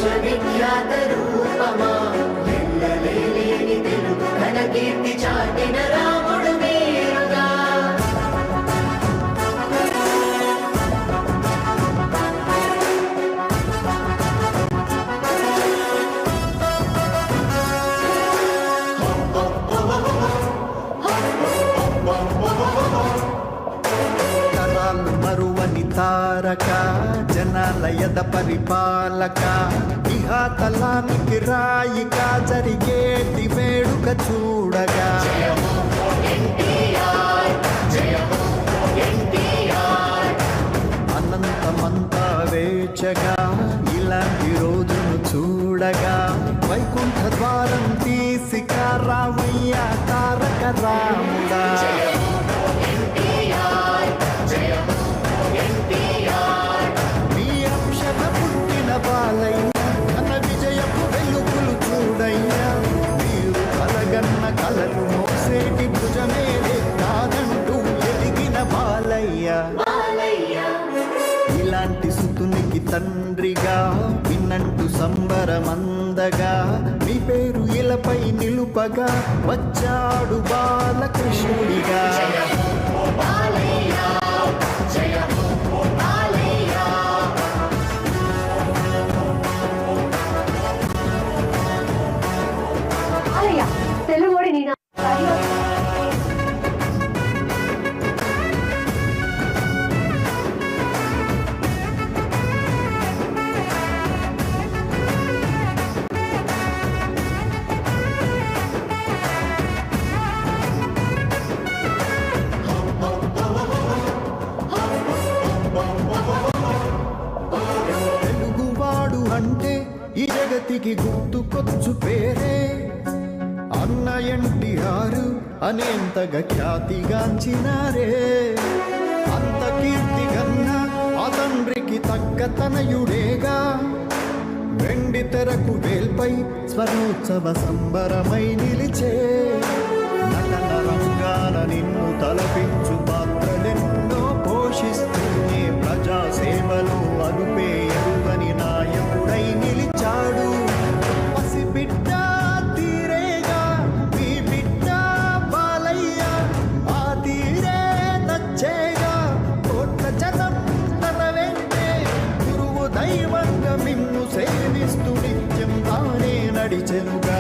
విశ్వవిఖ్యాత రూపమా ఎల్లలేని తెలుగు ఘన కీర్తి చాటిన రాముడు మీరుగా. మరువని తారక జనాలయద పరిపాలక ఇహాతలానికి రాయిక జరిగేటి వేడుక చూడగా అనంతమంతా వేచగా ఇలాంటి రోజును చూడగా వైకుంఠ ద్వారం తీసిక రామయ్య తారక రాముడా. బాలయ్య ఘన విజయపు వెలుగులు చూడయ్యా, మీరు కలగన్న కలలు మోసేటి భుజమే కాదంటూ ఎదిగిన బాలయ్య. ఇలాంటి సుతునికి తండ్రిగా విన్నంటూ సంబరమందగా మీ పేరు ఇలపై నిలుపగా వచ్చాడు బాలకృష్ణుడిగా. అంటే ఈ జగతికి గుర్తుకొచ్చు పేరే అన్న ఎన్టీఆర్ అనేంతగా ఖ్యాతిగాంచినారే. అంత కీర్తి కన్నా ఆ తండ్రికి తగ్గ తనయుడేగా వెండి తెరకు వేల్పై స్వర్ణోత్సవ సంబరమై నిలిచే. నటన రంగాన నిన్ను తలపించు పాత్రలెన్నో పోషిస్తూనే ప్రజాసేవలో అదుపే ఎరుగని నాయకుడై నిలిచాడు. పసిబిడ్డ తీరేగా మీ బిడ్డ బాలయ్య, ఆ తీరే నచ్చేగా కోట్ల జనం తన వెంటే. గురువు దైవంగా మిమ్ము సేవిస్తూ నిత్యం తానే నడిచెనుగా.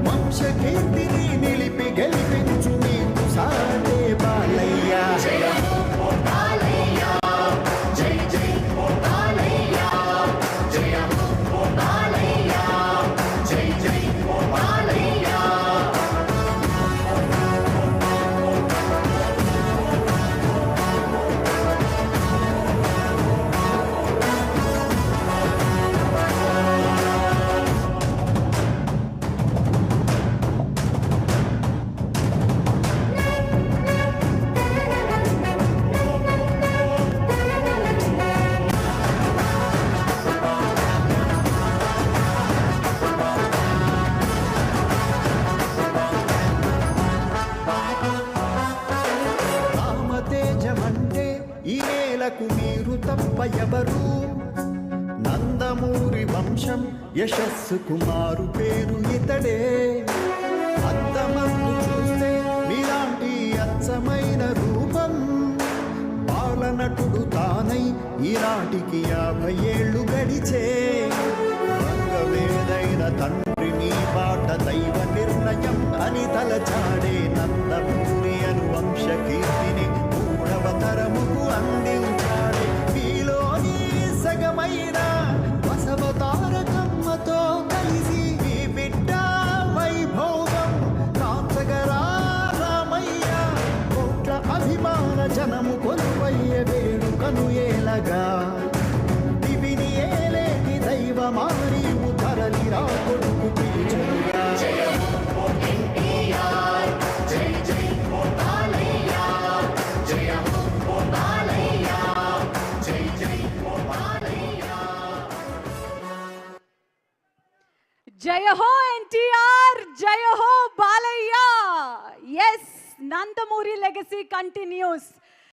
వంశకీర్తిని నిలిపి గెలిపించు మీకు సాటే బాలయ్య. ఈ నేలకు మీరు తప్ప ఎవరు? నందమూరి వంశం యశస్సు కుమారు పేరు ఇతడే. అంతమందు చూస్తే మీలాంటి అచ్చమైన రూపం బాలనటుడు తానై ఈనాటికి 50 ఏళ్ళు గడిచే. రంగవేదైన తండ్రి నీ బాట దైవ నిర్ణయం అని తలచాడే నందమూరి అను వంశ కీర్తిని తరముకు అందించాడు. మీలోని సగమైన బసవతారకమ్మతో కలిసి ఈ బిడ్డ వైభోగం కాంచగరా రామయ్య. కోట్ల అభిమాన జనము కొలువయ్య వేడుకను ఏలగా. దివిని ఏలేటి దైవమారీవు తరలిరా కొడుకు పిలిచెనుగా. జయ హో ఎన్టీఆర్, జయ హో Balayya. Yes, Nandamuri legacy continuous.